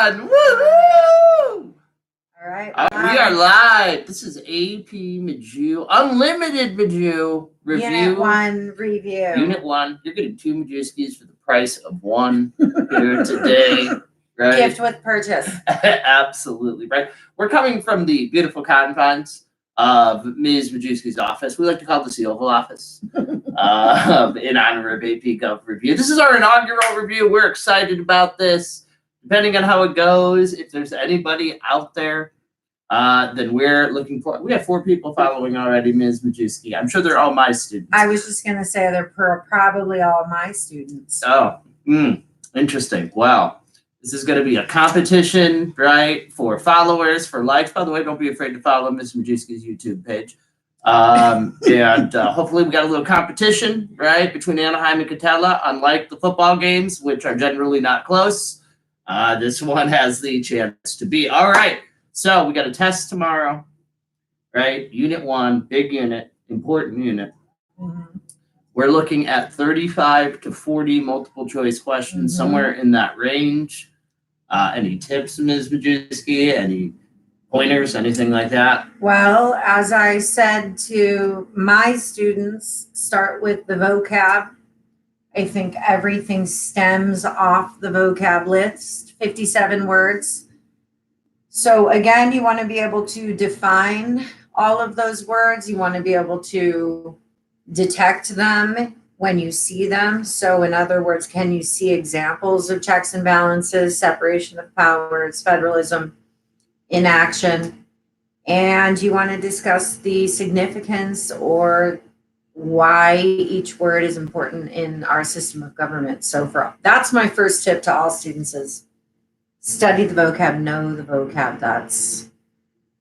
on. Woohoo! All right. We are live. This is AP Majew, Unlimited Majew review. Unit 1 review. Unit 1. You're getting 2 Majewskis for the price of 1 here today. Right? Gift with purchase. Absolutely, right? We're coming from the beautiful confines of Ms. Majewski's office. We like to call this the Oval Office in honor of AP Gov Review. This is our inaugural review. We're excited about this. Depending on how it goes, if there's anybody out there, then we're looking for. We have 4 people following already, Ms. Majewski. I'm sure they're all my students. I was just going to say they're probably all my students. Oh, interesting. Wow. This is going to be a competition, right, for followers, for likes. By the way, don't be afraid to follow Ms. Majewski's YouTube page. And hopefully we got a little competition, right, between Anaheim and Catella. Unlike the football games, which are generally not close, this one has the chance to be. All right. So we got a test tomorrow, right? Unit 1, big unit, important unit. Mm-hmm. We're looking at 35 to 40 multiple choice questions, somewhere in that range. Any tips, Ms. Majewski? Any pointers, anything like that? Well, as I said to my students, start with the vocab. I think everything stems off the vocab list, 57 words. So again, you want to be able to define all of those words. You want to be able to detect them when you see them. So in other words, can you see examples of checks and balances, separation of powers, federalism in action? And you want to discuss the significance or why each word is important in our system of government. So that's my first tip to all students is study the vocab, know the vocab.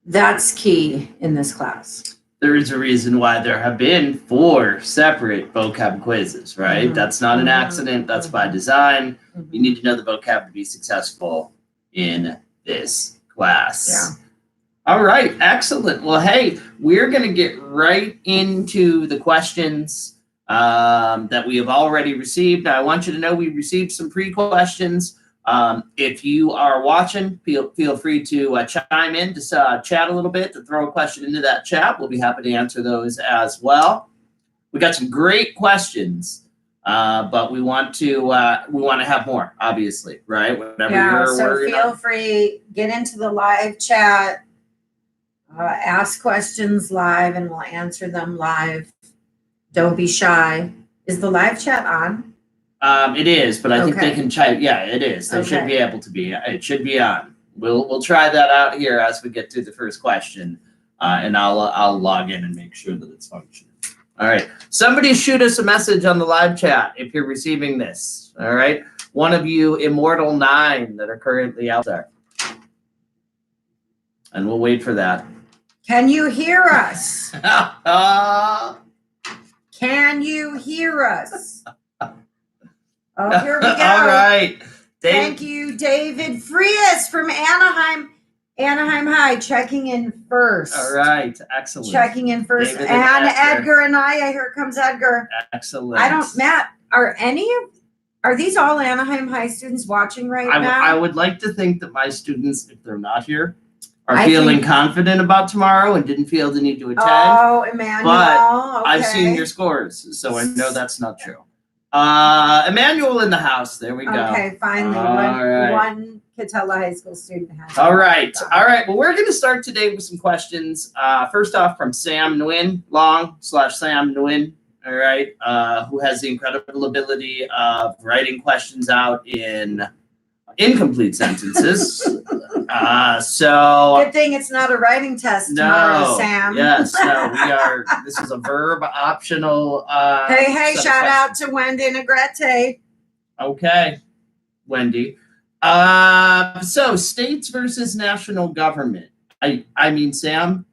That's key in this class. There is a reason why there have been 4 separate vocab quizzes, right? Mm-hmm. That's not an accident. That's by design. Mm-hmm. You need to know the vocab to be successful in this class. Yeah. All right. Excellent. Well, hey, we're going to get right into the questions that we have already received. Now, I want you to know we received some pre-questions. If you are watching, feel free to chime in, to chat a little bit, to throw a question into that chat. We'll be happy to answer those as well. We got some great questions, but we want to have more, obviously, right? Whenever so feel free, get into the live chat, ask questions live, and we'll answer them live. Don't be shy. Is the live chat on? It is, but I think they can chime. Yeah, it is. They should be able to be. It should be on. We'll try that out here as we get through the first question, and I'll log in and make sure that it's functioning. All right. Somebody shoot us a message on the live chat if you're receiving this. All right. One of you Immortal 9 that are currently out there, and we'll wait for that. Can you hear us? Can you hear us? Oh, here we go. All right. Thank you, David Frias from Anaheim High, checking in first. All right. Excellent. Checking in first. David and Edgar and I. Here comes Edgar. Excellent. Matt, are these all Anaheim High students watching right now? I would like to think that my students, if they're not here, are feeling confident about tomorrow and didn't feel the need to attend. Oh, Emmanuel. But I've seen your scores, so I know that's not true. Emmanuel in the house. There we go. Okay, finally. One Catella High School student has. All right. Well, we're going to start today with some questions. First off, from Sam Nguyen, Sam Nguyen. All right. Who has the incredible ability of writing questions out in incomplete sentences. So good thing it's not a writing test tomorrow, Sam. Yes, this is a verb optional. Hey, shout out to Wendy Negrete. Okay, Wendy. So states versus national government. I mean, Sam,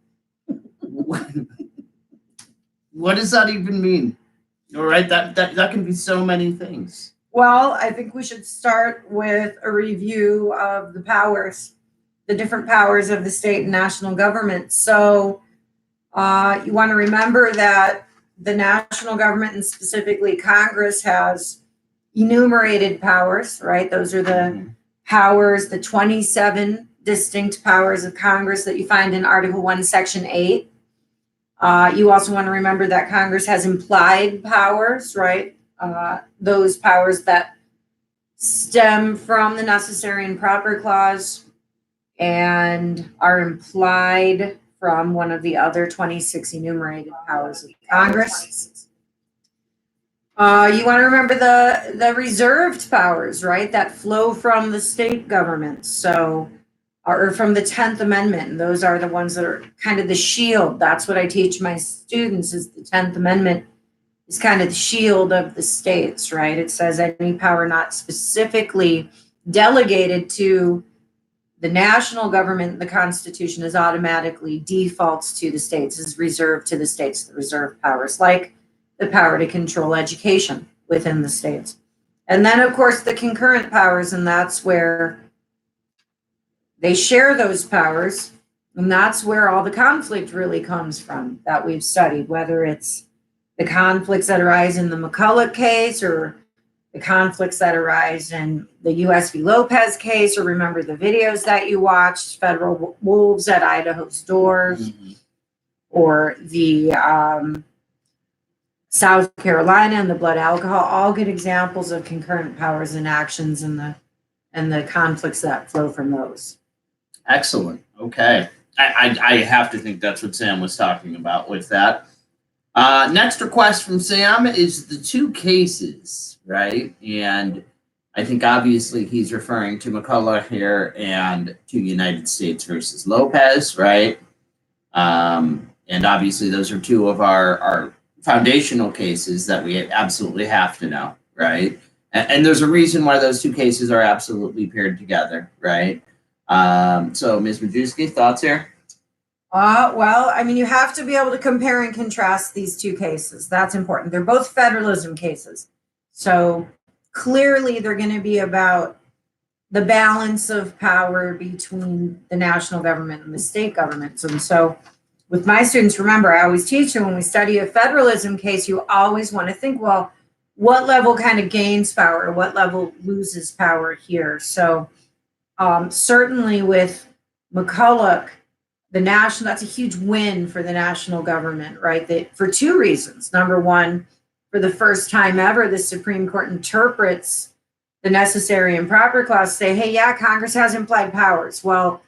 what does that even mean? All right, that can be so many things. Well, I think we should start with a review of the powers, the different powers of the state and national government. So you want to remember that the national government and specifically Congress has enumerated powers, right? Those are the powers, the 27 distinct powers of Congress that you find in Article 1, Section 8. You also want to remember that Congress has implied powers, right? Those powers that stem from the necessary and proper clause and are implied from one of the other 26 enumerated powers of Congress. You want to remember the reserved powers, right, that flow from the state governments. So, or from the 10th Amendment. And those are the ones that are kind of the shield. That's what I teach my students, is the 10th Amendment is kind of the shield of the states, right? It says any power not specifically delegated to the national government, the Constitution is automatically defaults to the states, is reserved to the states, the reserved powers, like the power to control education within the states. And then, of course, the concurrent powers, and that's where they share those powers, and that's where all the conflict really comes from that we've studied, whether it's the conflicts that arise in the McCulloch case or the conflicts that arise in the U.S. v. Lopez case, or remember the videos that you watched, Federal Wolves at Idaho's Doors, or the South Carolina and the blood alcohol, all good examples of concurrent powers and actions and the conflicts that flow from those. Excellent. Okay. I have to think that's what Sam was talking about with that. Next request from Sam is the two cases, right? And I think obviously he's referring to McCulloch here and to United States versus Lopez, right? And obviously those are two of our foundational cases that we absolutely have to know, right? And there's a reason why those two cases are absolutely paired together, right? So Ms. Majewski, thoughts here? Well, I mean, you have to be able to compare and contrast these two cases. That's important. They're both federalism cases. So clearly they're going to be about the balance of power between the national government and the state governments. And so with my students, remember, I always teach them when we study a federalism case, you always want to think, well, what level kind of gains power? What level loses power here? So certainly with McCulloch, that's a huge win for the national government, right? For two reasons. Number one, for the first time ever, the Supreme Court interprets the necessary and proper clause, say, hey, yeah, Congress has implied powers. Well,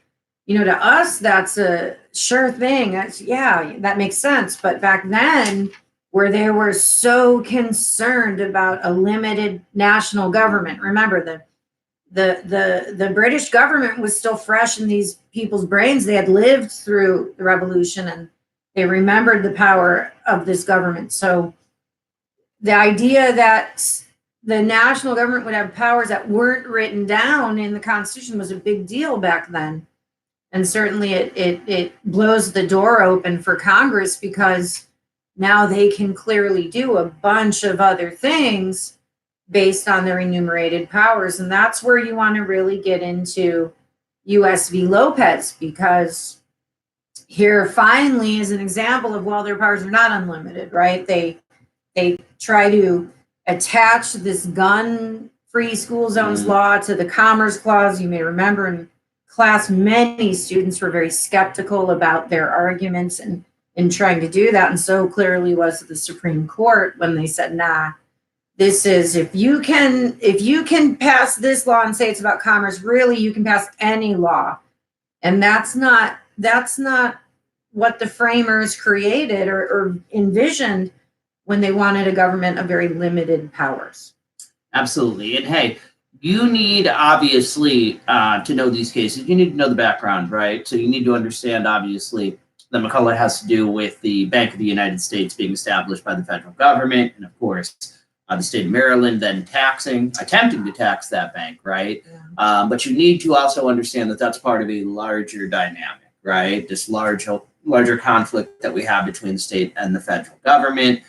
to us, that's a sure thing. That makes sense. But back then, where they were so concerned about a limited national government, remember the British government was still fresh in these people's brains. They had lived through the revolution and they remembered the power of this government. So the idea that the national government would have powers that weren't written down in the Constitution was a big deal back then. And certainly it blows the door open for Congress, because now they can clearly do a bunch of other things based on their enumerated powers. And that's where you want to really get into U.S. v. Lopez, because here finally is an example of, well, their powers are not unlimited, right? They try to attach this gun-free school zones law to the Commerce Clause. You may remember in class, many students were very skeptical about their arguments and in trying to do that. And so clearly was the Supreme Court when they said, nah, this is, if you can pass this law and say it's about commerce, really you can pass any law. And that's not what the framers created or envisioned when they wanted a government of very limited powers. Absolutely. And hey, you need obviously to know these cases. You need to know the background, right? So you need to understand obviously that McCulloch has to do with the Bank of the United States being established by the federal government, and of course the state of Maryland then attempting to tax that bank, right? Yeah. But you need to also understand that that's part of a larger dynamic, right? This larger conflict that we have between the state and the federal government.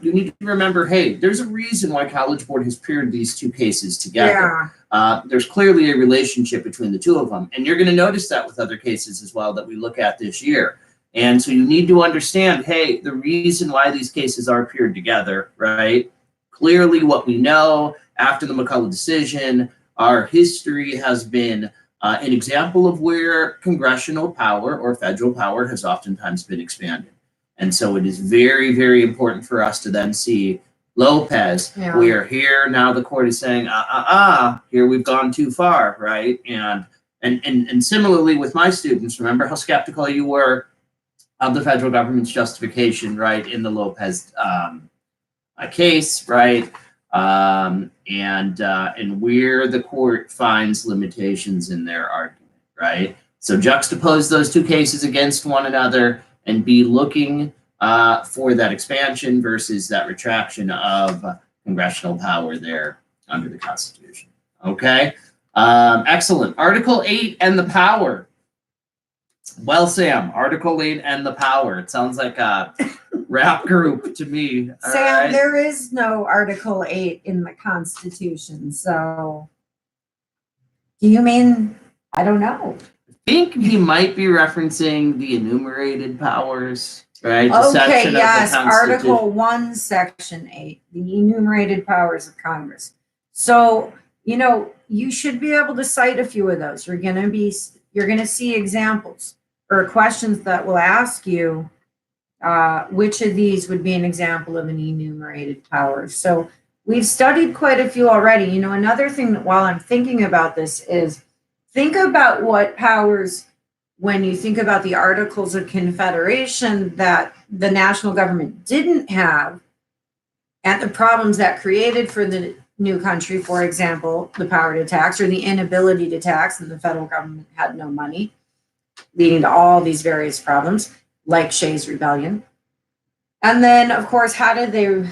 You need to remember, hey, there's a reason why College Board has paired these two cases together. Yeah. There's clearly a relationship between the two of them. And you're going to notice that with other cases as well that we look at this year. And so you need to understand, hey, the reason why these cases are paired together, right? Clearly what we know after the McCulloch decision our history has been an example of where congressional power or federal power has oftentimes been expanded. And so it is very, very important for us to then see Lopez, Yeah. we are here now. The court is saying, here we've gone too far, right? And similarly with my students, remember how skeptical you were of the federal government's justification, right, in the Lopez case, right? And where the court finds limitations in their argument, right? So juxtapose those two cases against one another and be looking for that expansion versus that retraction of congressional power there under the Constitution. Okay, excellent. Article 8 and the power. Well, Sam, Article 8 and the power. It sounds like a rap group to me. Sam, right? there is no Article 8 in the Constitution, so do you mean, I don't know. I think he might be referencing the enumerated powers. Right. Okay, yes, Article 1, Section 8, the enumerated powers of Congress. So, you know, you should be able to cite a few of those. You're going to see examples or questions that will ask you which of these would be an example of an enumerated power. So we've studied quite a few already. You know, another thing that while I'm thinking about this is think about what powers, when you think about the Articles of Confederation, that the national government didn't have, and the problems that created for the new country, for example, the power to tax or the inability to tax, and the federal government had no money, leading to all these various problems, like Shays' Rebellion. And then, of course, how did they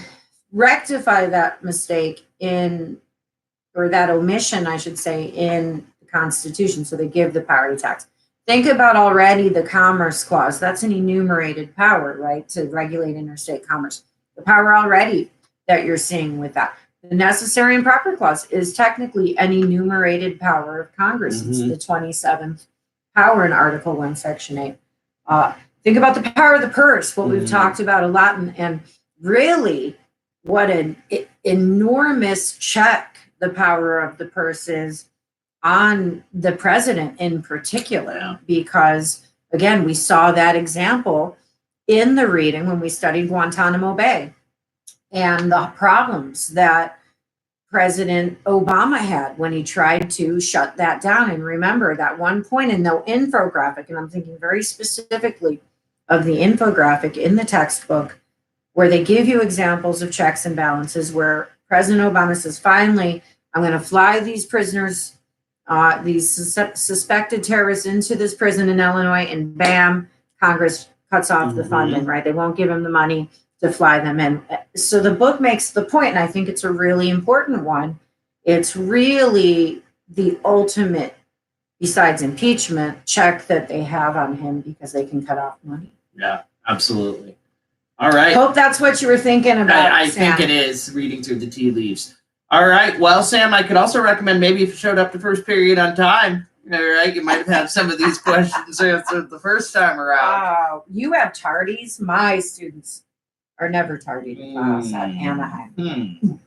rectify that mistake or that omission, I should say, in the Constitution? So they give the power to tax. Think about already the Commerce Clause. That's an enumerated power, right, to regulate interstate commerce. The power already that you're seeing with that. The Necessary and Proper Clause is technically an enumerated power of Congress. It's the 27th power in Article 1, Section 8. Think about the power of the purse, what we've talked about a lot, and really what an enormous check the power of the purse is on the president in particular, because again, we saw that example in the reading when we studied Guantanamo Bay and the problems that President Obama had when he tried to shut that down. And remember that one point in the infographic, and I'm thinking very specifically of the infographic in the textbook, where they give you examples of checks and balances, where President Obama says, finally, I'm going to fly these prisoners, these suspected terrorists into this prison in Illinois, and bam, Congress cuts off the funding, right? They won't give him the money to fly them in. So the book makes the point, and I think it's a really important one. It's really the ultimate, besides impeachment, check that they have on him because they can cut off money. Yeah, absolutely. All right. Hope that's what you were thinking about. I think it is, reading through the tea leaves. All right. Well, Sam, I could also recommend maybe if you showed up the first period on time, all right, you might have had some of these questions answered the first time around. You have tardies. My students are never tardy to class at Anaheim.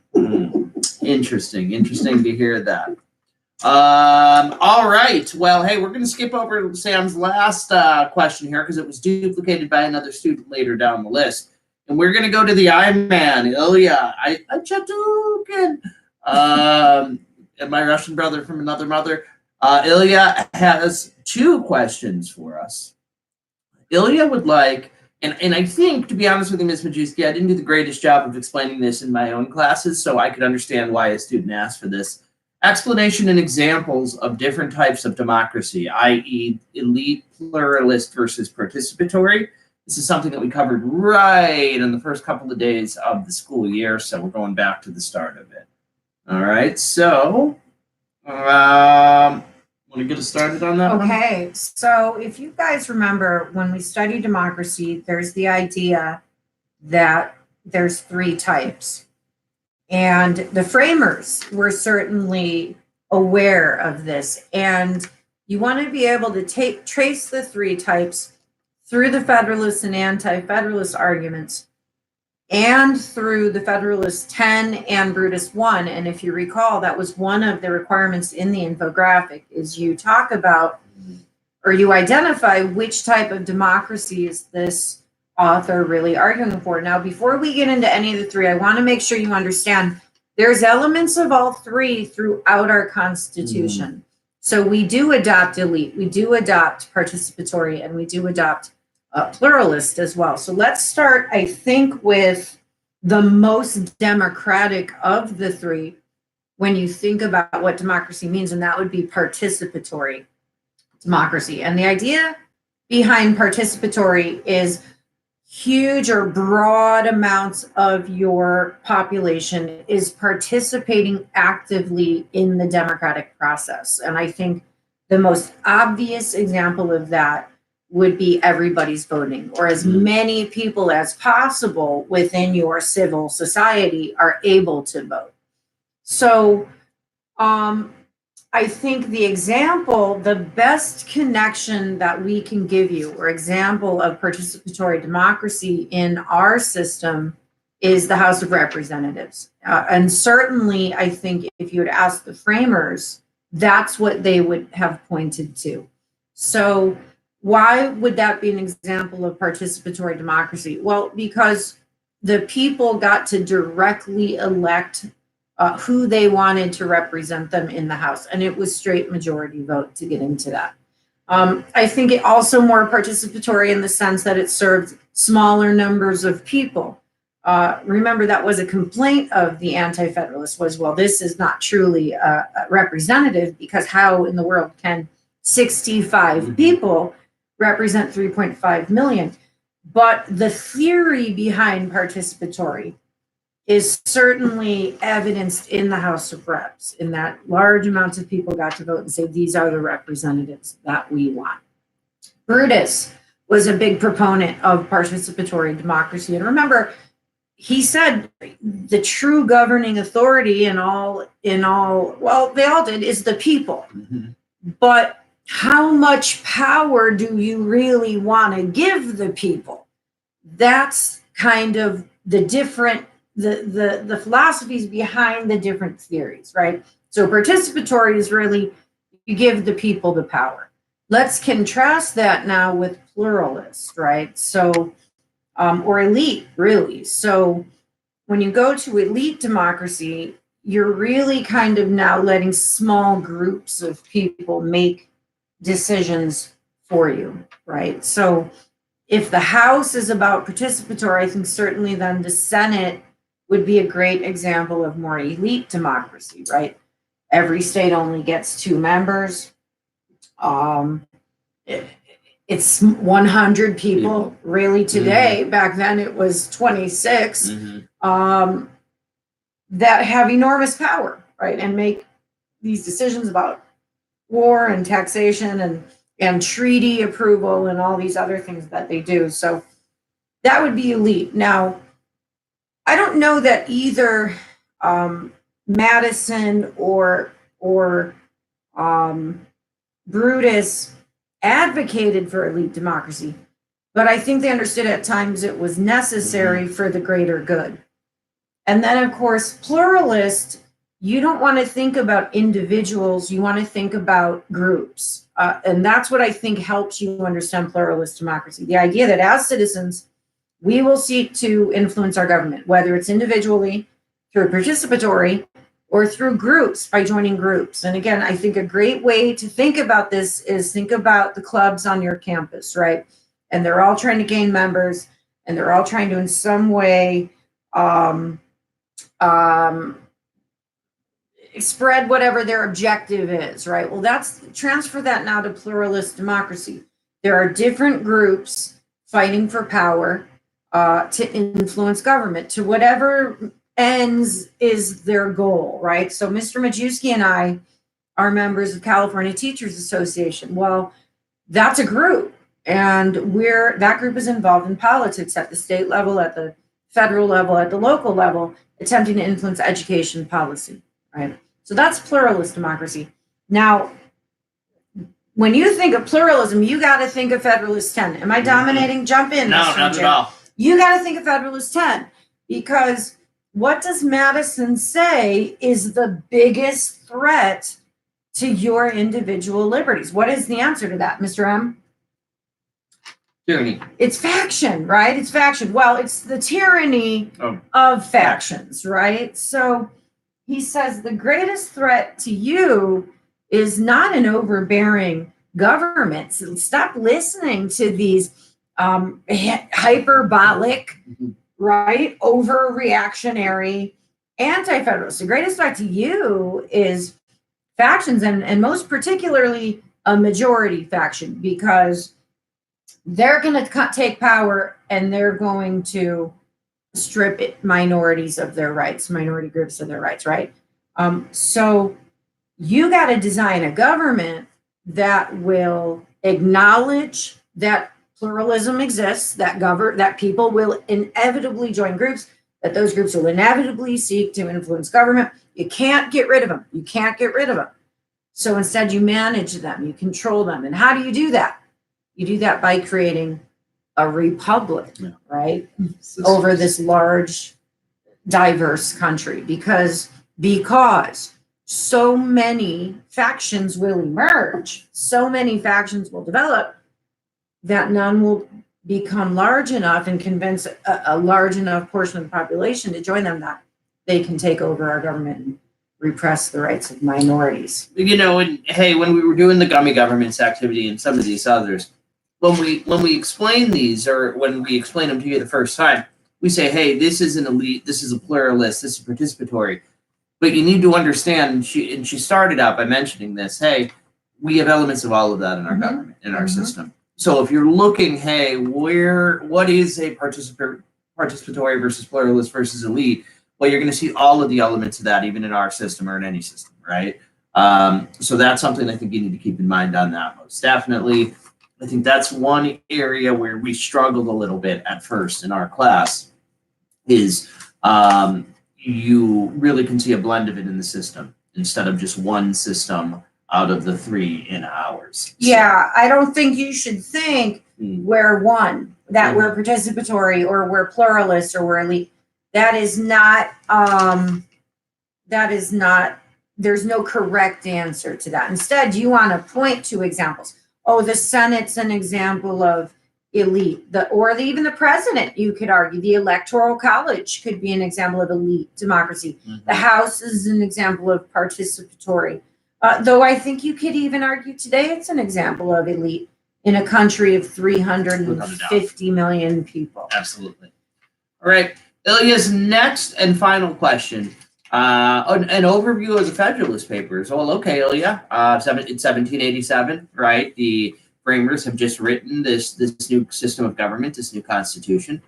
Interesting to hear that. All right. Well, hey, we're going to skip over Sam's last question here because it was duplicated by another student later down the list. And we're going to go to the I-Man, Ilya Chatukin, my Russian brother from another mother. Ilya has two questions for us. Ilya would like, and I think, to be honest with you, Ms. Majews, I didn't do the greatest job of explaining this in my own classes, so I could understand why a student asked for this. Explanation and examples of different types of democracy, i.e. elite, pluralist versus participatory. This is something that we covered right in the first couple of days of the school year, so we're going back to the start of it. All right, so want to get us started on that? Okay, so if you guys remember, when we study democracy, there's the idea that there's three types. And the framers were certainly aware of this. And you want to be able to trace the three types through the Federalist and anti-Federalist arguments and through the Federalist 10 and Brutus 1. And if you recall, that was one of the requirements in the infographic, is you talk about, or you identify which type of democracy is this author really arguing for. Now, before we get into any of the three, I want to make sure you understand there's elements of all three throughout our Constitution. So we do adopt elite, we do adopt participatory, and we do adopt pluralist as well. So let's start, I think, with the most democratic of the three when you think about what democracy means, and that would be participatory democracy. And the idea behind participatory is huge or broad amounts of your population is participating actively in the democratic process. And I think the most obvious example of that would be everybody's voting, or as many people as possible within your civil society are able to vote. So I think the example, the best connection that we can give you, or example of participatory democracy in our system, is the House of Representatives. And certainly, I think if you had asked the framers, that's what they would have pointed to. So why would that be an example of participatory democracy? Well, because the people got to directly elect who they wanted to represent them in the House. And it was straight majority vote, to get into that. I think it also more participatory in the sense that it served smaller numbers of people. Remember, that was a complaint of the anti-federalists was, well, this is not truly representative, because how in the world can 65 people represent 3.5 million? But the theory behind participatory is certainly evidenced in the House of Reps, in that large amounts of people got to vote and say, these are the representatives that we want. Brutus was a big proponent of participatory democracy. And remember, he said the true governing authority in all, well, they all did, is the people. But how much power do you really want to give the people? That's kind of the different, the philosophies behind the different theories, right? So participatory is really, you give the people the power. Let's contrast that now with pluralist, right? So, or elite, really. So when you go to elite democracy, you're really kind of now letting small groups of people make decisions for you, right? So if the House is about participatory, I think certainly then the Senate would be a great example of more elite democracy, right? Every state only gets 2 members. It's 100 people really today. Back then it was 26 that have enormous power, right? And make these decisions about war and taxation and treaty approval and all these other things that they do. So that would be elite. Now, I don't know that either Madison or Brutus advocated for elite democracy, but I think they understood at times it was necessary for the greater good. And then, of course, pluralist, you don't want to think about individuals, you want to think about groups. And that's what I think helps you understand pluralist democracy. The idea that as citizens, we will seek to influence our government, whether it's individually, through participatory, or through groups, by joining groups. And again, I think a great way to think about this is think about the clubs on your campus, right? And they're all trying to gain members, and they're all trying to in some way spread whatever their objective is, right? Well, transfer that now to pluralist democracy. There are different groups fighting for power to influence government to whatever ends is their goal, right? So Mr. Majewski and I are members of California Teachers Association. Well, that's a group, and that group is involved in politics at the state level, at the federal level, at the local level, attempting to influence education policy, right? So that's pluralist democracy. Now, when you think of pluralism, you got to think of Federalist 10. Am I dominating? Jump in. No, not at all. You got to think of Federalist 10. Because what does Madison say is the biggest threat to your individual liberties? What is the answer to that, Mr. M? Tyranny. It's faction, right? It's faction. Well, it's the tyranny of factions, right? So he says the greatest threat to you is not an overbearing government. So stop listening to these hyperbolic, right, overreactionary anti-federalists. The greatest threat to you is factions, and most particularly a majority faction, because they're going to take power and they're going to strip minorities of their rights, minority groups of their rights, right? So you got to design a government that will acknowledge that pluralism exists, that people will inevitably join groups, that those groups will inevitably seek to influence government. You can't get rid of them. You can't get rid of them. So instead you manage them, you control them. And how do you do that? You do that by creating a republic, right? Over this large, diverse country, because so many factions will emerge, so many factions will develop, that none will become large enough and convince a large enough portion of the population to join them that they can take over our government and repress the rights of minorities. You know, and hey, when we were doing the gummy governments activity and some of these others, when we explain these, or when we explain them to you the first time, we say, hey, this is an elite, this is a pluralist, this is participatory. But you need to understand, and she started out by mentioning this, hey, we have elements of all of that in our government, in our system. So if you're looking, hey, what is a participatory versus pluralist versus elite? Well, you're going to see all of the elements of that, even in our system or in any system, right? So that's something I think you need to keep in mind on that most definitely. I think that's one area where we struggled a little bit at first in our class, is you really can see a blend of it in the system instead of just one system out of the three in ours. Yeah, I don't think you should think we're one, that we're participatory or we're pluralist or we're elite. That is not, there's no correct answer to that. Instead, you want to point to examples. Oh, the Senate's an example of elite, even the president, you could argue. The Electoral College could be an example of elite democracy. The House is an example of participatory. Though I think you could even argue today it's an example of elite in a country of 350 million people. Absolutely. All right. Ilya's next and final question. An overview of the Federalist Papers. Well, okay, Ilya. It's 1787, right? The framers have just written this new system of government, this new constitution.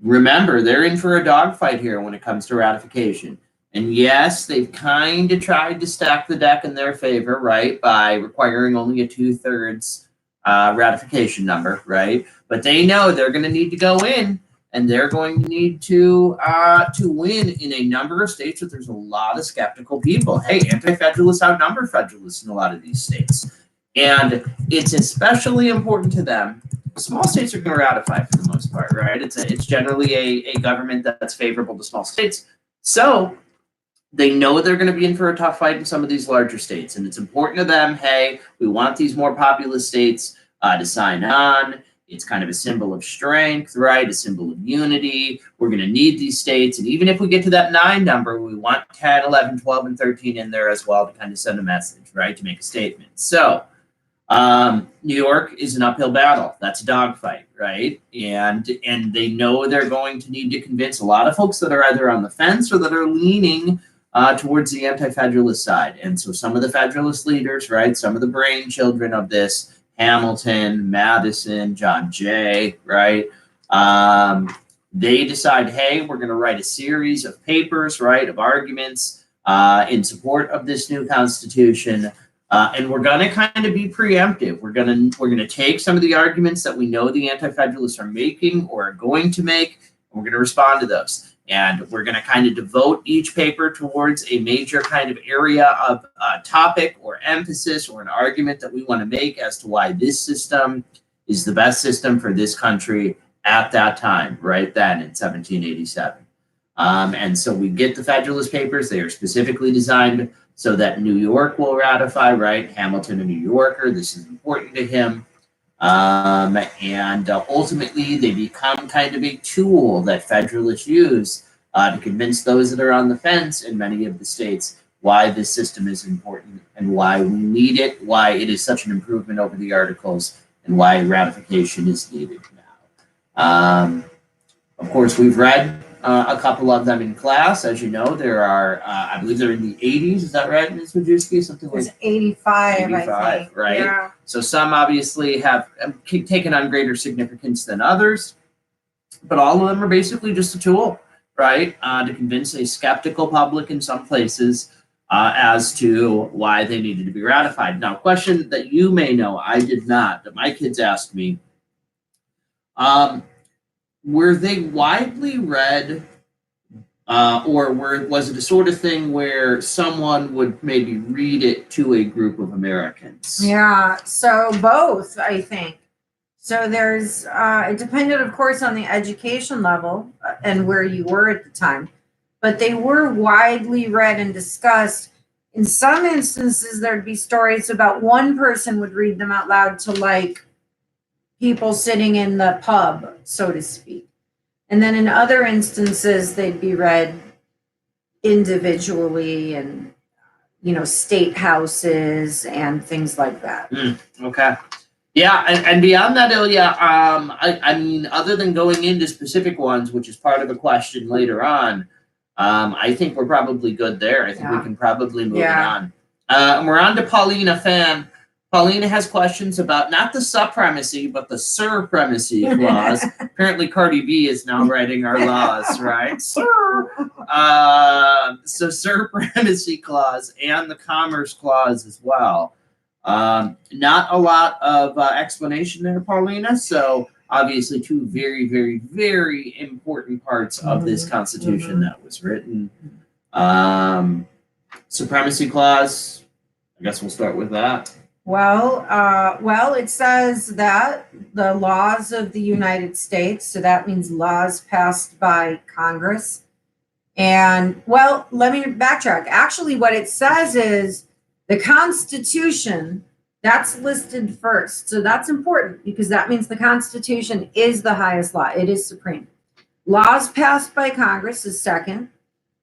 Remember, they're in for a dogfight here when it comes to ratification. And yes, they've kind of tried to stack the deck in their favor, right, by requiring only a 2/3 ratification number, right? But they know they're going to need to go in, and they're going to need to win in a number of states that there's a lot of skeptical people. Hey, anti-federalists outnumber federalists in a lot of these states. And it's especially important to them. Small states are going to ratify for the most part, right? It's generally a government that's favorable to small states. So they know they're going to be in for a tough fight in some of these larger states. And it's important to them, hey, we want these more populous states to sign on. It's kind of a symbol of strength, right? A symbol of unity. We're going to need these states. And even if we get to that 9 number, we want 10, 11, 12, and 13 in there as well to kind of send a message, right? To make a statement. So New York is an uphill battle. That's a dogfight, right? And they know they're going to need to convince a lot of folks that are either on the fence or that are leaning towards the anti-federalist side. And so some of the Federalist leaders, right? Some of the brain children of this, Hamilton, Madison, John Jay, right? They decide, hey, we're going to write a series of papers, right, of arguments in support of this new constitution, and we're going to kind of be preemptive. We're going to take some of the arguments that we know the anti-federalists are making or are going to make, and we're going to respond to those. And we're going to kind of devote each paper towards a major kind of area of topic or emphasis or an argument that we want to make as to why this system is the best system for this country at that time, right then in 1787. And so we get the Federalist Papers. They are specifically designed so that New York will ratify, right? Hamilton, a New Yorker, this is important to him. And ultimately, they become kind of a tool that Federalists use to convince those that are on the fence in many of the states why this system is important and why we need it, why it is such an improvement over the Articles, and why ratification is needed now. Of course, we've read a couple of them in class. As you know, there are, I believe they're in the 80s. Is that right, Ms. Majewski? Something like 85, I think. Right? Yeah. So some obviously have taken on greater significance than others, but all of them are basically just a tool, right, to convince a skeptical public in some places as to why they needed to be ratified. Now, a question that you may know, I did not, that my kids asked me, were they widely read, or was it a sort of thing where someone would maybe read it to a group of Americans? Yeah, so both, I think. So there's, it depended, of course, on the education level and where you were at the time, but they were widely read and discussed. In some instances, there'd be stories about one person would read them out loud to like people sitting in the pub, so to speak. And then in other instances, they'd be read individually and, you know, state houses and things like that. Okay. Yeah, and beyond that, Ilya, I mean, other than going into specific ones, which is part of a question later on, I think we're probably good there. I think we can probably move on. And we're on to Paulina Fan. Paulina has questions about not the supremacy, but the supremacy clause. Apparently, Cardi B is now writing our laws, right? So supremacy clause and the commerce clause as well. Not a lot of explanation there, Paulina. So obviously, two very, very, very important parts of this Constitution that was written. Supremacy clause. I guess we'll start with that. Well, it says that the laws of the United States, so that means laws passed by Congress. And, well, let me backtrack. Actually, what it says is the Constitution, that's listed first. So that's important because that means the Constitution is the highest law. It is supreme. Laws passed by Congress is second.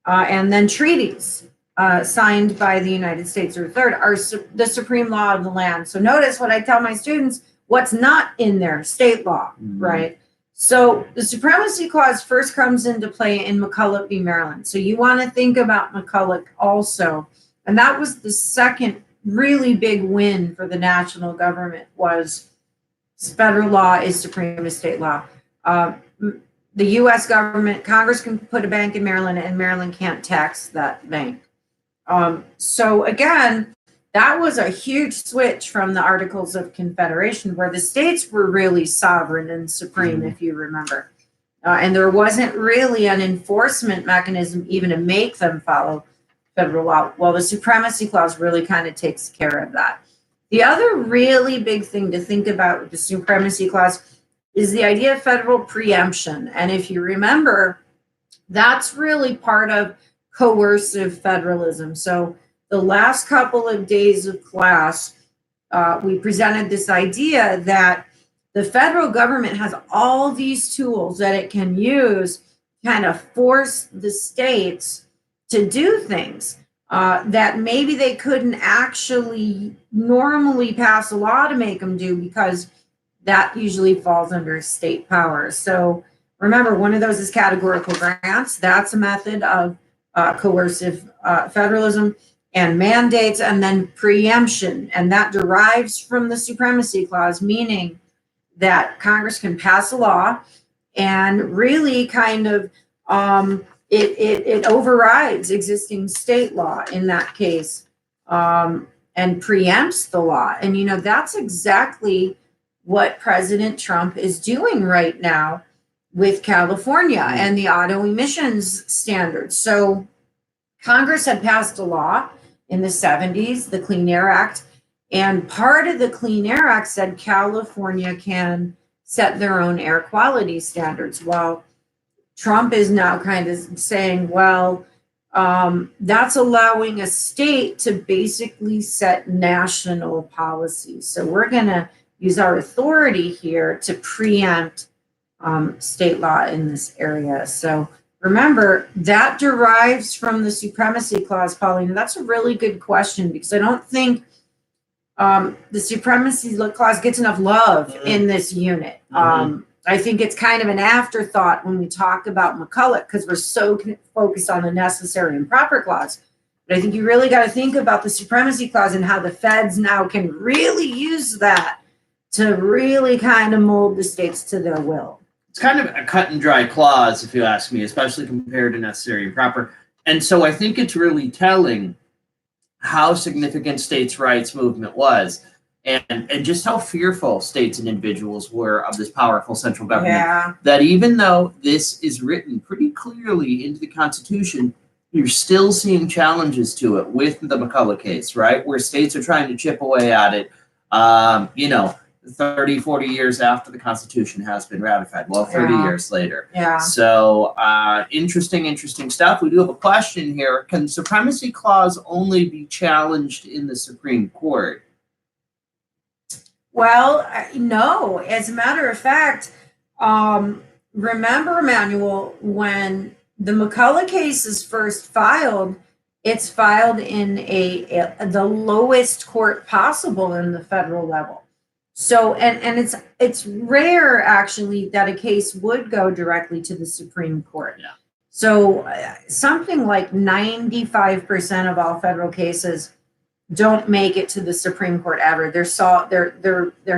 And then treaties signed by the United States are third, are the supreme law of the land. So notice what I tell my students, what's not in there, state law, right? So the Supremacy Clause first comes into play in McCulloch v. Maryland. So you want to think about McCulloch also. And that was the second really big win for the national government, was federal law is supreme as state law. The U.S. government, Congress can put a bank in Maryland and Maryland can't tax that bank. So again, that was a huge switch from the Articles of Confederation, where the states were really sovereign and supreme, if you remember. And there wasn't really an enforcement mechanism even to make them follow federal law. Well, the Supremacy Clause really kind of takes care of that. The other really big thing to think about with the Supremacy Clause is the idea of federal preemption. And if you remember, that's really part of coercive federalism. So the last couple of days of class, we presented this idea that the federal government has all these tools that it can use to kind of force the states to do things that maybe they couldn't actually normally pass a law to make them do, because that usually falls under state power. So remember, one of those is categorical grants. That's a method of coercive federalism, and mandates, and then preemption. And that derives from the Supremacy Clause, meaning that Congress can pass a law and really kind of it overrides existing state law in that case, and preempts the law. And, you know, that's exactly what President Trump is doing right now with California and the auto emissions standards. So Congress had passed a law in the 70s, the Clean Air Act, and part of the Clean Air Act said California can set their own air quality standards. Well, Trump is now kind of saying, well, that's allowing a state to basically set national policy. So we're going to use our authority here to preempt state law in this area. So remember, that derives from the Supremacy Clause, Pauline. That's a really good question, because I don't think the Supremacy Clause gets enough love in this unit. I think it's kind of an afterthought when we talk about McCulloch, because we're so focused on the Necessary and Proper Clause. But I think you really got to think about the Supremacy Clause and how the feds now can really use that to really kind of mold the states to their will. It's kind of a cut and dry clause, if you ask me, especially compared to Necessary and Proper. And so I think it's really telling how significant states' rights movement was. And just how fearful states and individuals were of this powerful central government, that even though this is written pretty clearly into the Constitution, you're still seeing challenges to it with the McCulloch case, right? Where states are trying to chip away at it, 30, 40 years after the Constitution has been ratified. Well, 30 years later. So interesting stuff. We do have a question here. Can the Supremacy Clause only be challenged in the Supreme Court? Well, no. As a matter of fact, remember, Emmanuel, when the McCulloch case is first filed, it's filed in the lowest court possible in the federal level. So, and it's rare actually that a case would go directly to the Supreme Court. So something like 95% of all federal cases don't make it to the Supreme Court ever. They're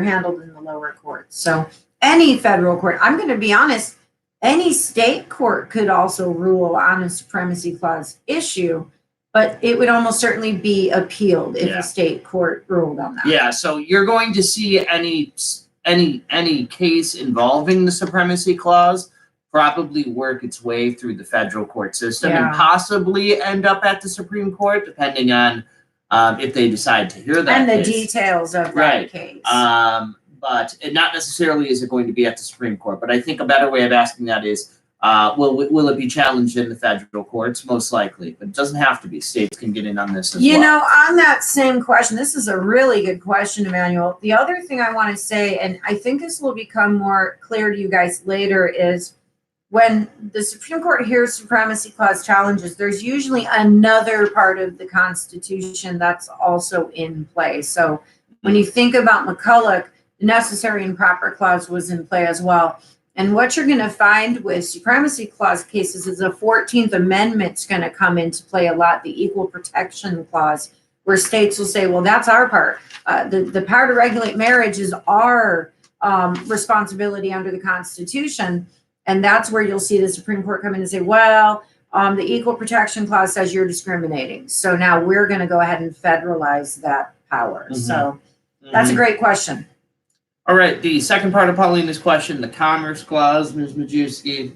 handled in the lower courts. So any federal court, I'm going to be honest, any state court could also rule on a Supremacy Clause issue, but it would almost certainly be appealed if a state court ruled on that. Yeah, so you're going to see any case involving the Supremacy Clause probably work its way through the federal court system and possibly end up at the Supreme Court, depending on if they decide to hear that and the case. Details of that case. But not necessarily is it going to be at the Supreme Court. But I think a better way of asking that is, will it be challenged in the federal courts? Most likely, but it doesn't have to be. States can get in on this as well. You know, on that same question, this is a really good question, Emmanuel. The other thing I want to say, and I think this will become more clear to you guys later, is when the Supreme Court hears Supremacy Clause challenges, there's usually another part of the Constitution that's also in play. So when you think about McCulloch, the Necessary and Proper Clause was in play as well. And what you're going to find with Supremacy Clause cases is the 14th Amendment's going to come into play a lot, the Equal Protection Clause, where states will say, well, that's our part. The power to regulate marriage is our responsibility under the Constitution. And that's where you'll see the Supreme Court come in and say, well, the Equal Protection Clause says you're discriminating. So now we're going to go ahead and federalize that power. So that's a great question. All right. The second part of Paulina's question, the Commerce Clause, Ms. Majewski.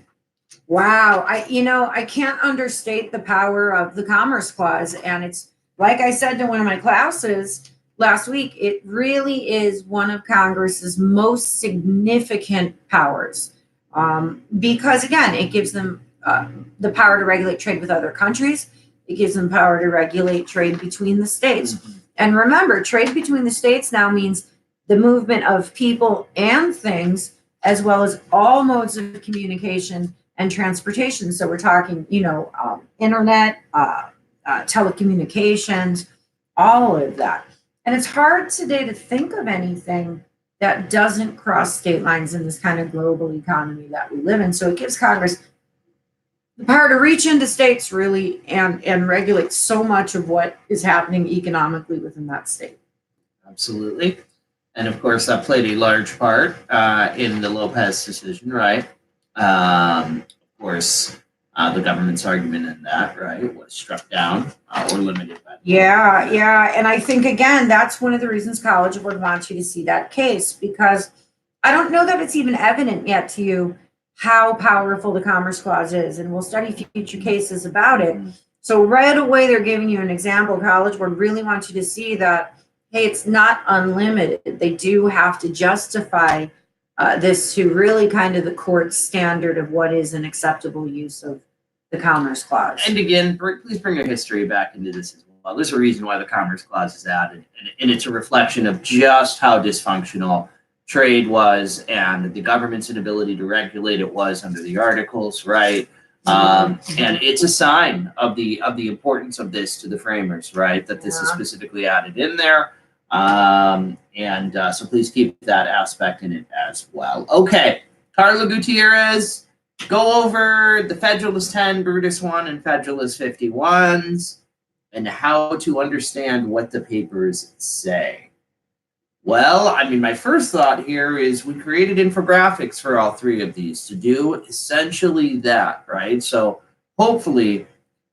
Wow. I can't understate the power of the Commerce Clause. And it's like I said to one of my classes last week, it really is one of Congress's most significant powers. Because again, it gives them the power to regulate trade with other countries. It gives them power to regulate trade between the states. And remember, trade between the states now means the movement of people and things, as well as all modes of communication and transportation. So we're talking, internet, telecommunications, all of that. And it's hard today to think of anything that doesn't cross state lines in this kind of global economy that we live in. So it gives Congress the power to reach into states really and regulate so much of what is happening economically within that state. Absolutely. And of course, that played a large part in the Lopez decision, right? Of course, the government's argument in that, right, was struck down or limited by the Yeah. And I think, again, that's one of the reasons College would want you to see that case, because I don't know that it's even evident yet to you how powerful the Commerce Clause is. And we'll study future cases about it. So right away, they're giving you an example. College would really want you to see that, hey, it's not unlimited. They do have to justify this to really kind of the court standard of what is an acceptable use of the Commerce Clause. And again, please bring your history back into this as well. There's a reason why the Commerce Clause is added, and it's a reflection of just how dysfunctional trade was and the government's inability to regulate it was under the Articles, right? And it's a sign of the importance of this to the framers, right? That this is specifically added in there. So please keep that aspect in it as well. Okay, Carla Gutierrez, go over the Federalist 10, Brutus 1, and Federalist 51s, and how to understand what the papers say. Well, I mean, my first thought here is we created infographics for all three of these to do essentially that, right? So hopefully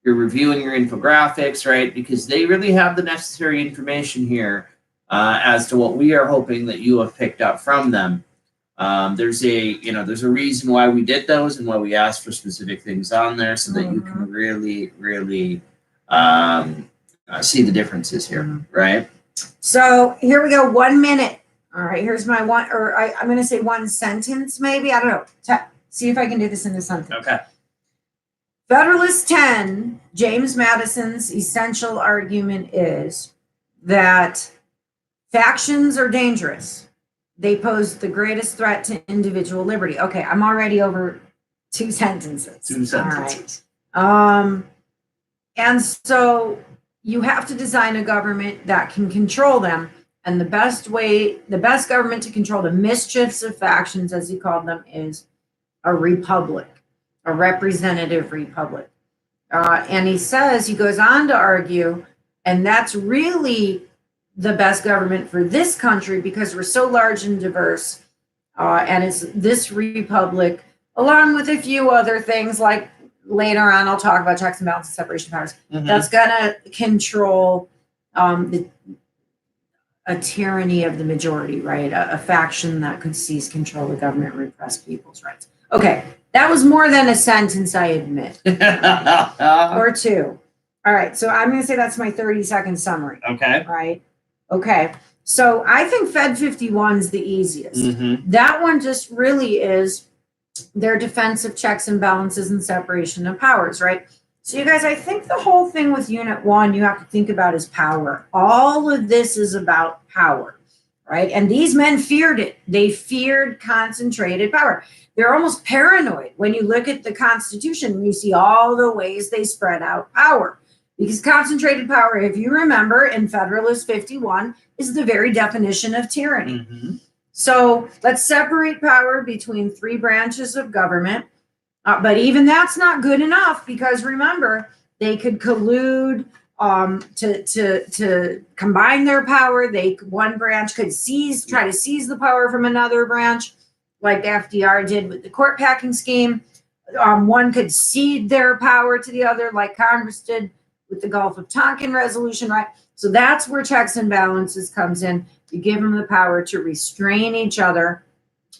you're reviewing your infographics, right? Because they really have the necessary information here as to what we are hoping that you have picked up from them. There's a reason why we did those and why we asked for specific things on there so that you can really see the differences here, right? So here we go, 1 minute. All right, here's my one, or I'm going to say one sentence maybe. I don't know. See if I can do this in a sentence. Okay. Federalist 10, James Madison's essential argument is that factions are dangerous. They pose the greatest threat to individual liberty. Okay, I'm already over 2 sentences. 2 sentences. All right. And so you have to design a government that can control them. And the best government to control the mischiefs of factions, as he called them, is a republic, a representative republic. And he goes on to argue, and that's really the best government for this country because we're so large and diverse. And it's this republic, along with a few other things like later on, I'll talk about checks and balances, separation of powers. That's going to control a tyranny of the majority, right? A faction that could seize control of the government, repress people's rights. Okay, that was more than a sentence, I admit, or 2. All right, so I'm going to say that's my 30-second summary. Okay. Right? Okay, so I think Fed 51 is the easiest. That one just really is their defense of checks and balances and separation of powers, right? So you guys, I think the whole thing with Unit 1 you have to think about is power. All of this is about power, right? And these men feared it. They feared concentrated power. They're almost paranoid when you look at the Constitution and you see all the ways they spread out power. Because concentrated power, if you remember, in Federalist 51, is the very definition of tyranny. So let's separate power between 3 branches of government. But even that's not good enough because remember, they could collude to combine their power. One branch could try to seize the power from another branch, like FDR did with the court packing scheme. One could cede their power to the other, like Congress did with the Gulf of Tonkin resolution, right? So that's where checks and balances comes in. You give them the power to restrain each other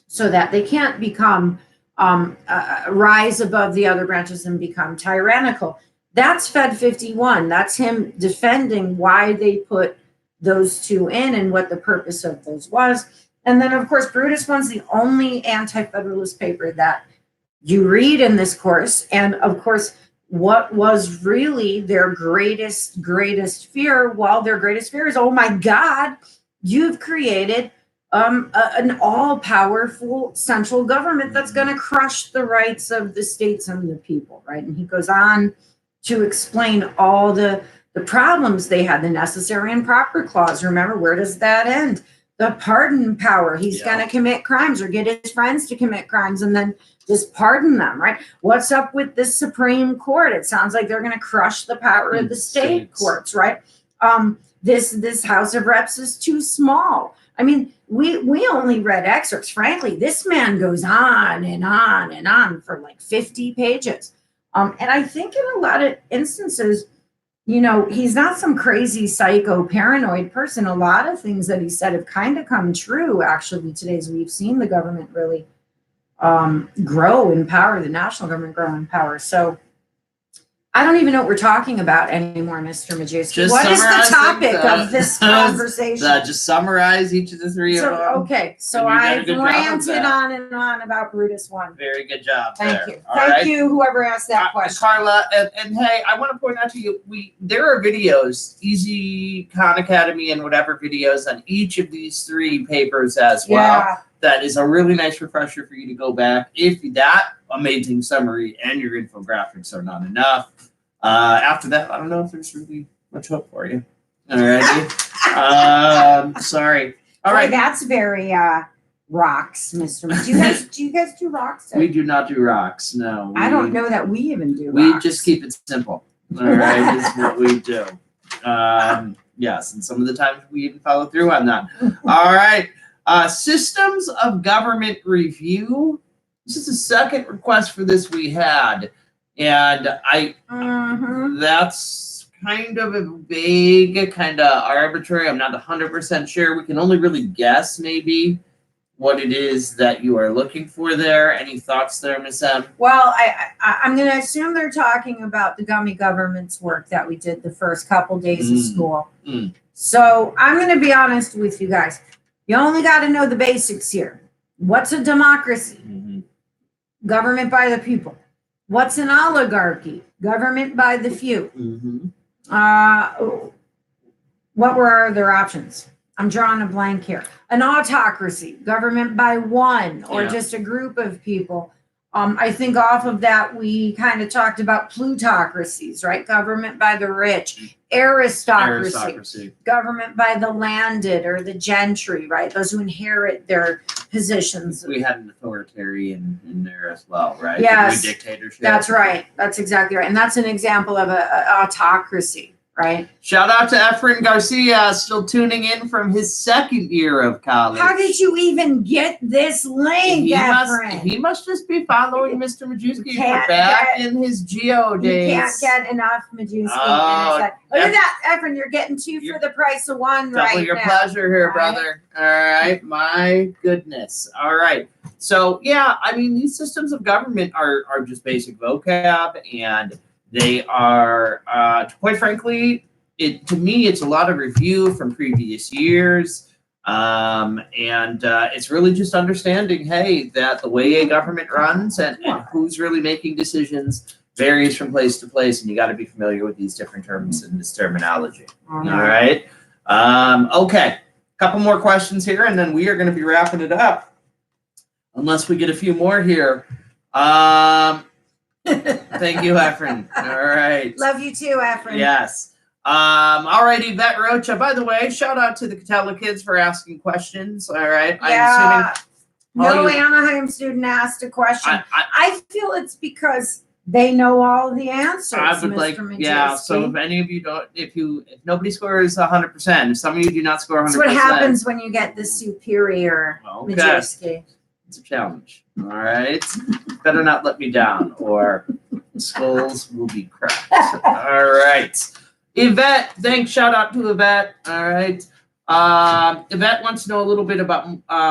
so that they can't become rise above the other branches and become tyrannical. That's Fed 51. That's him defending why they put those 2 in and what the purpose of those was. And then, of course, Brutus 1's the only anti-federalist paper that you read in this course. And, of course, what was really their greatest fear? Well, their greatest fear is, oh, my God, you've created an all-powerful central government that's going to crush the rights of the states and the people, right? And he goes on to explain all the problems they had, the necessary and proper clause. Remember, where does that end? The pardon power. He's going to commit crimes or get his friends to commit crimes and then just pardon them, right? What's up with the Supreme Court? It sounds like they're going to crush the power of the state courts, right? This House of Reps is too small. I mean, we only read excerpts. Frankly, this man goes on and on and on for like 50 pages. And I think in a lot of instances, you know, he's not some crazy psycho paranoid person. A lot of things that he said have kind of come true, actually, today, as we've seen the government really grow in power, the national government grow in power. So I don't even know what we're talking about anymore, Mr. Majews. Just What is the summarizing topic of this conversation? Just summarize each of the three of them. Okay, so And you did a I've good job of ranted that. on and on about Brutus 1. Very good job. Thank there. you. All Thank right. you, whoever asked that question. Carla, and hey, I want to point out to you, there are videos, Easy Khan Academy and whatever videos on each of these three papers as well. Yeah. That is a really nice refresher for you to go back if that amazing summary and your infographics are not enough. After that, I don't know if there's really much hope for you. Alrighty. Sorry. All right. Boy, that's very rocks, Mr. Majews. Do you guys do rocks? We do not do rocks. No. I don't know that we even do We rocks. just keep it simple. All right, is what we do. Yes, and some of the times we even follow through on that. All right. Systems of government review. This is the second request for this we had. And that's kind of a vague, kind of arbitrary. I'm not 100% sure. We can only really guess maybe what it is that you are looking for there. Any thoughts there, Ms. M? Well, I'm going to assume they're talking about the gummy government's work that we did the first couple days of school. So I'm going to be honest with you guys. You only got to know the basics here. What's a democracy? Government by the people. What's an oligarchy? Government by the few. What were our other options? I'm drawing a blank here. An autocracy, government by one or just a group of people. I think off of that, we kind of talked about plutocracies, right? Government by the rich. Aristocracy. Government by the landed or the gentry, right? Those who inherit their positions. We had an authoritarian in there as well, right? Yes. Dictatorship. That's right. That's exactly right. And that's an example of a autocracy, right? Shout out to Efren Garcia, still tuning in from his second year of college. How did you even get this link, Efren? He must just be following Mr. Majewski for back in his geo days. You can't get enough Majewski. Look at that, Efren. You're getting two for the price of one right now. Double your pleasure here, brother. All right. My goodness. All right. So, yeah, I mean, these systems of government are just basic vocab, and they are, quite frankly, to me, it's a lot of review from previous years. And it's really just understanding, hey, that the way a government runs and who's really making decisions varies from place to place. And you got to be familiar with these different terms and this terminology. All right. Okay. Couple more questions here, and then we are going to be wrapping it up. Unless we get a few more here. Thank you, Efren. All right. Love you too, Efren. Yes. All right, Yvette Rocha. By the way, shout out to the Catella kids for asking questions. All right. Yeah. I'm assuming No Anaheim student asked a question. I feel it's because they know all the answers. I would Mr. So if any of you don't, if nobody scores 100%, if some of you do not score 100%. That's what happens when you get the superior Majeski. It's a challenge. All right. Better not let me down, or skulls will be cracked. All right. Yvette, thanks. Shout out to Yvette. All right. Yvette wants to know a little bit about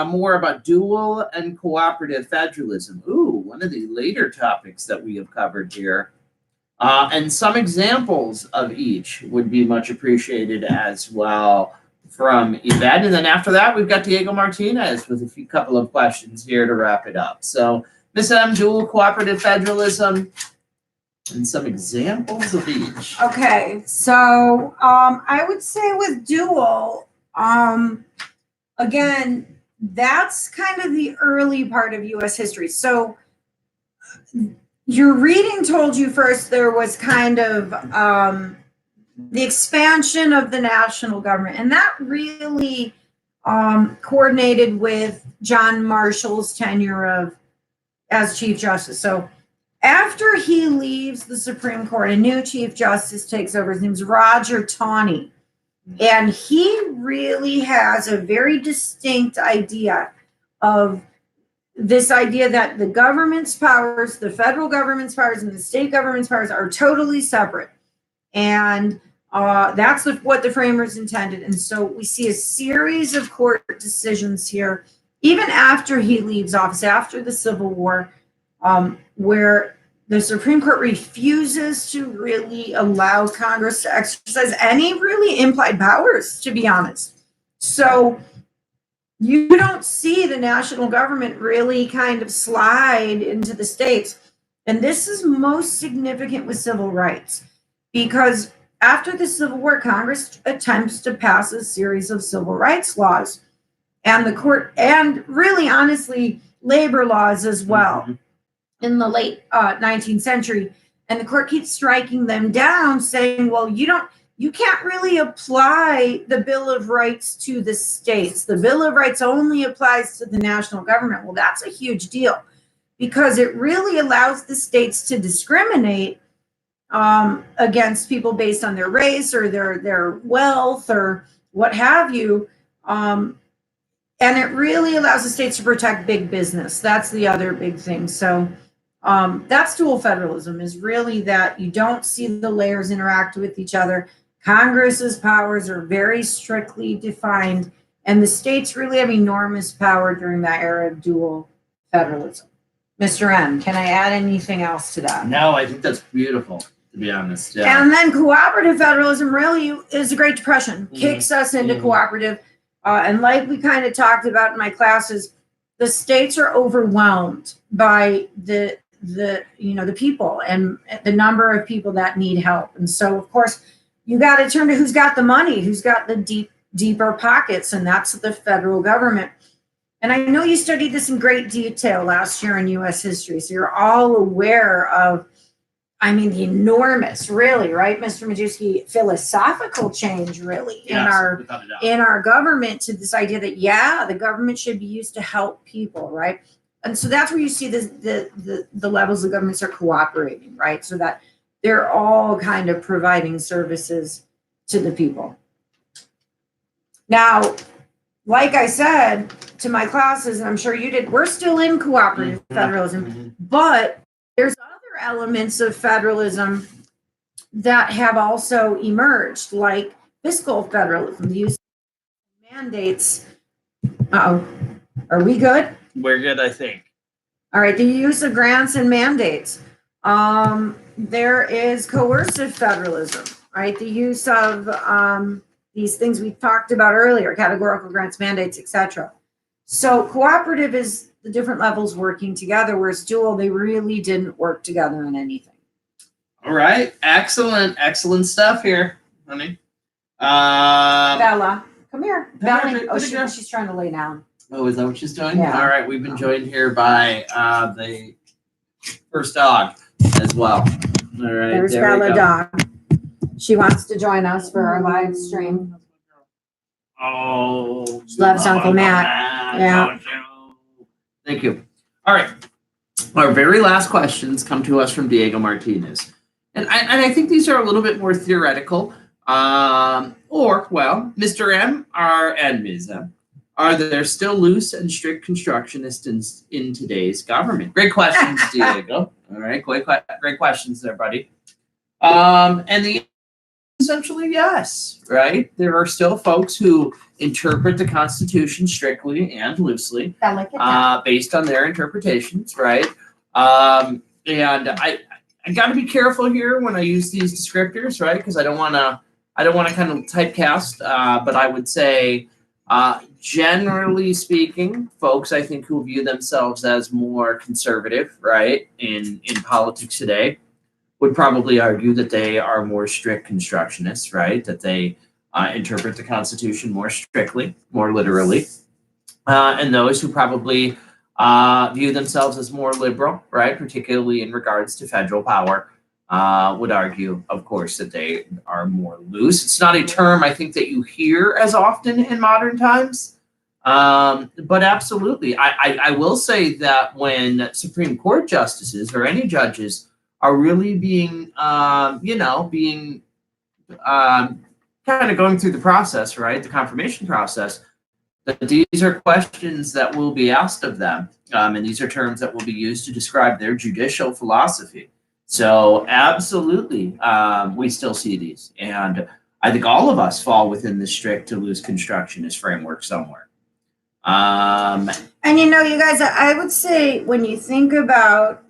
more about dual and cooperative federalism. Ooh, one of the later topics that we have covered here. And some examples of each would be much appreciated as well from Yvette. And then after that, we've got Diego Martinez with a couple of questions here to wrap it up. So, Ms. M, dual cooperative federalism, and some examples of each. Okay, so I would say with dual, again, that's kind of the early part of U.S. history. So your reading told you first there was kind of the expansion of the national government, and that really coordinated with John Marshall's tenure as Chief Justice. So after he leaves the Supreme Court, a new Chief Justice takes over. His name's Roger Taney. And he really has a very distinct idea of this idea that the government's powers, the federal government's powers and the state government's powers are totally separate. And that's what the framers intended. And so we see a series of court decisions here, even after he leaves office, after the Civil War, where the Supreme Court refuses to really allow Congress to exercise any really implied powers, to be honest. So you don't see the national government really kind of slide into the states. And this is most significant with civil rights, because after the Civil War, Congress attempts to pass a series of civil rights laws, and the court, and really honestly, labor laws as well, in the late 19th century. And the court keeps striking them down, saying, well, you can't really apply the Bill of Rights to the states. The Bill of Rights only applies to the national government. Well, that's a huge deal, because it really allows the states to discriminate against people based on their race or their wealth or what have you. And it really allows the states to protect big business. That's the other big thing. So that's dual federalism, is really that you don't see the layers interact with each other. Congress's powers are very strictly defined, and the states really have enormous power during that era of dual federalism. Mr. M, can I add anything else to that? No, I think that's beautiful, to be honest. Yeah. And then cooperative federalism really is the Great Depression, kicks us into cooperative. And like we kind of talked about in my classes, the states are overwhelmed by the people and the number of people that need help. And so, of course, you got to turn to who's got the money, who's got the deeper pockets, and that's the federal government. And I know you studied this in great detail last year in U.S. history, so you're all aware of, the enormous, really, right, Mr. Majewski, philosophical change, really, in our government, to this idea that, the government should be used to help people, right? And so that's where you see the levels of governments are cooperating, right? So that they're all kind of providing services to the people. Now, like I said to my classes, and I'm sure you did, we're still in cooperative federalism, but there's other elements of federalism that have also emerged, like fiscal federalism, the use of mandates. Uh-oh. Are we good? We're good, I think. All right, the use of grants and mandates. There is coercive federalism, right? The use of these things we talked about earlier, categorical grants, mandates, etc. So cooperative is the different levels working together, whereas dual, they really didn't work together in anything. All right, excellent stuff here, honey. Bella, come here. Bella, She's trying to lay down. Oh, is that what she's doing? Yeah. All right, we've been joined here by the first dog as well. All right, There's Bella Dog. She wants to join us for our live stream. Oh, she loves Uncle Matt. Yeah. Thank you. All right, our very last questions come to us from Diego Martinez, and I think these are a little bit more theoretical. Mr. M and Ms. M. Are there still loose and strict constructionists in today's government? Great questions, Diego. All right, great questions there, buddy. And the essentially yes, right? There are still folks who interpret the Constitution strictly and loosely, based on their interpretations, right? And I got to be careful here when I use these descriptors, right? Because I don't want to kind of typecast, but I would say. Generally speaking, folks, I think, who view themselves as more conservative, right, in politics today, would probably argue that they are more strict constructionists, right, that they interpret the Constitution more strictly, more literally. And those who probably view themselves as more liberal, right, particularly in regards to federal power, would argue, of course, that they are more loose. It's not a term I think that you hear as often in modern times, but absolutely. I will say that when Supreme Court justices or any judges are really being, kind of going through the process, right, the confirmation process, that these are questions that will be asked of them, and these are terms that will be used to describe their judicial philosophy. So absolutely, we still see these. And I think all of us fall within the strict to loose constructionist framework somewhere. And you guys, I would say when you think about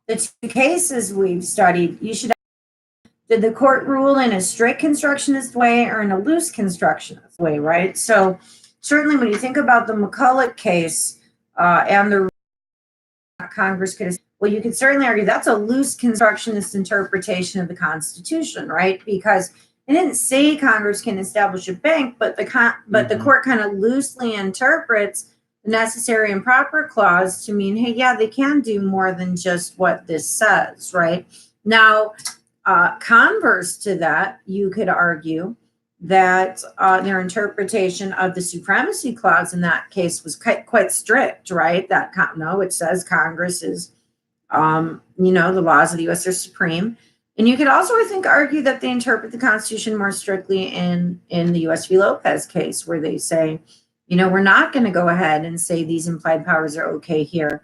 the two cases we've studied, you should ask, did the court rule in a strict constructionist way or in a loose constructionist way, right? So certainly when you think about the McCulloch case and the Congress could have, well, you could certainly argue that's a loose constructionist interpretation of the Constitution, right? Because it didn't say Congress can establish a bank, but the court kind of loosely interprets the necessary and proper clause to mean, hey, yeah, they can do more than just what this says, right? Now, converse to that, you could argue that their interpretation of the supremacy clause in that case was quite strict, right? That no, it says Congress is, the laws of the U.S. are supreme. And you could also, I think, argue that they interpret the Constitution more strictly in the U.S. v. Lopez case, where they say, we're not going to go ahead and say these implied powers are okay here.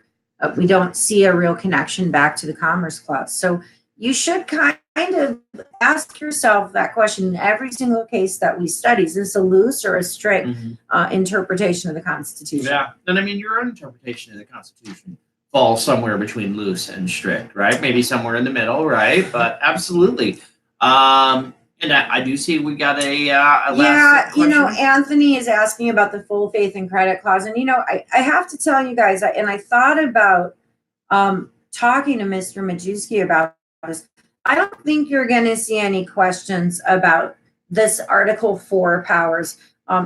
We don't see a real connection back to the Commerce Clause. So you should kind of ask yourself that question in every single case that we study. Is this a loose or a strict interpretation of the Constitution? Yeah, and I mean, your own interpretation of the Constitution falls somewhere between loose and strict, right? Maybe somewhere in the middle, right? But absolutely. And I do see we got a last question. Anthony is asking about the full faith and credit clause. And, I have to tell you guys, I thought about talking to Mr. Majewski about this. I don't think you're going to see any questions about this Article 4 powers.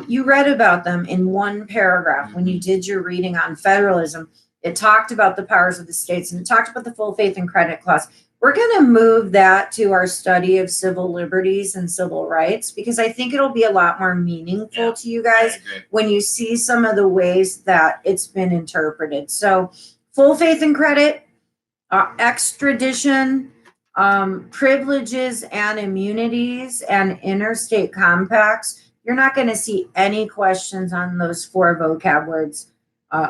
You read about them in one paragraph when you did your reading on federalism. It talked about the powers of the states, and it talked about the full faith and credit clause. We're going to move that to our study of civil liberties and civil rights, because I think it'll be a lot more meaningful to you guys when you see some of the ways that it's been interpreted. So full faith and credit, extradition, privileges and immunities, and interstate compacts. You're not going to see any questions on those 4 vocab words.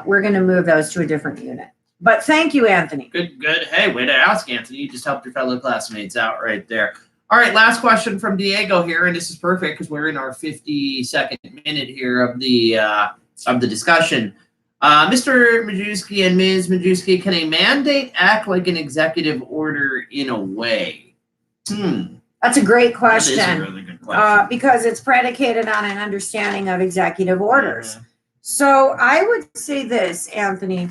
We're going to move those to a different unit. But thank you, Anthony. Good. Hey, way to ask, Anthony. You just helped your fellow classmates out right there. All right, last question from Diego here, and this is perfect because we're in our 52nd minute here of the discussion. Mr. Majewski and Ms. Majewski, can a mandate act like an executive order in a way? That's a great question. That is a really good question. Because it's predicated on an understanding of executive orders. So I would say this, Anthony.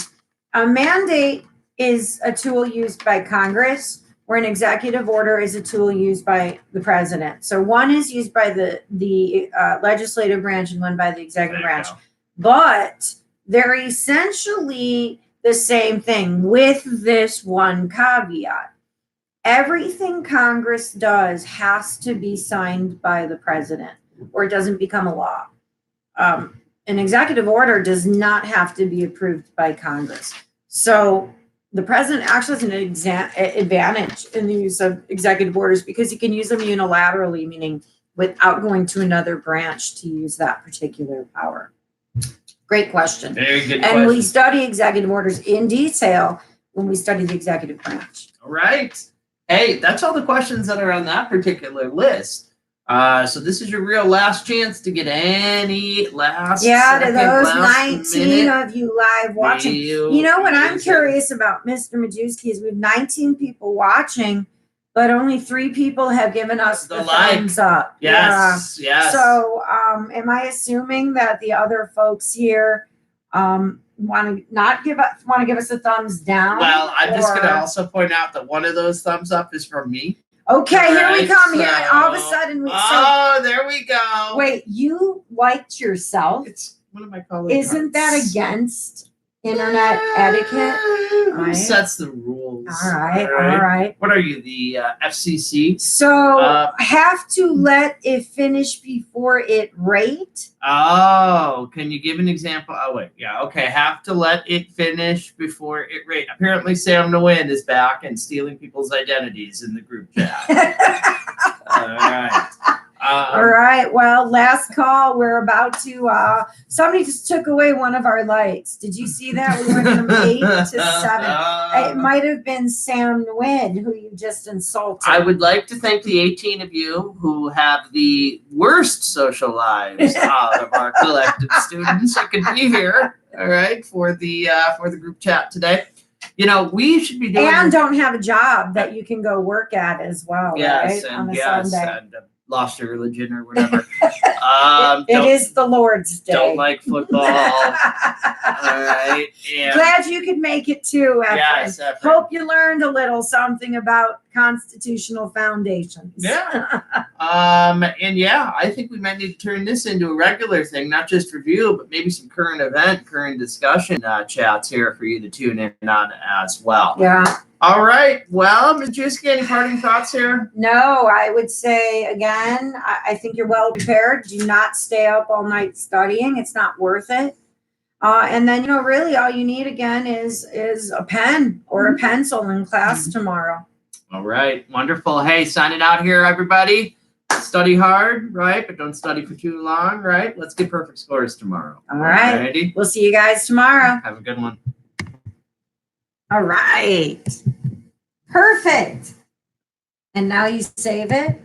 A mandate is a tool used by Congress, where an executive order is a tool used by the president. So one is used by the legislative branch and one by the executive branch. But they're essentially the same thing, with this one caveat. Everything Congress does has to be signed by the president, or it doesn't become a law. An executive order does not have to be approved by Congress. So the president actually has an advantage in the use of executive orders, because he can use them unilaterally, meaning without going to another branch to use that particular power. Great question. Very good question. And we study executive orders in detail when we study the executive branch. All right. Hey, that's all the questions that are on that particular list. So this is your real last chance to get any last to those 19 of you live watching. What I'm curious about, Mr. Majewski, is we have 19 people watching, but only 3 people have given us the thumbs up. Yes. So am I assuming that the other folks here want to give us a thumbs down? Well, I'm just going to also point out that one of those thumbs up is from me. Okay, here we come. Here, all of a sudden, there we go. Wait, you liked yourself? It's one of my colleagues. Isn't that against internet etiquette? Who sets the rules? All right. What are you, the FCC? So have to let it finish before it rate? Oh, can you give an example? Oh, wait. Yeah, okay. Have to let it finish before it rate. Apparently, Sam Nguyen is back and stealing people's identities in the group chat. All right. All right. Well, last call. We're about to. Somebody just took away one of our lights. Did you see that? We went from 8 to 7. It might have been Sam Nguyen who you just insulted. I would like to thank the 18 of you who have the worst social lives out of our collective students who could be here. All right, for the group chat today. You know, we should be doing And don't have a job that you can go work at as well, yes, right? and On a yes, Sunday. and lost your religion or whatever. It is the Lord's Day. Don't like football. All right. Yeah. Glad you could make it too, Efren. Yes, Efren. Hope you learned a little something about constitutional foundations. Yeah. And yeah, I think we might need to turn this into a regular thing, not just review, but maybe some current discussion chats here for you to tune in on as well. Yeah. All right. Well, Ms. Juski, any parting thoughts here? No, I would say again, I think you're well prepared. Do not stay up all night studying. It's not worth it. And then, really all you need again is a pen or a pencil in class tomorrow. All right. Wonderful. Hey, signing out here, everybody. Study hard, right? But don't study for too long, right? Let's get perfect scores tomorrow. All right. Alrighty. We'll see you guys tomorrow. Have a good one. All right. Perfect. And now you save it.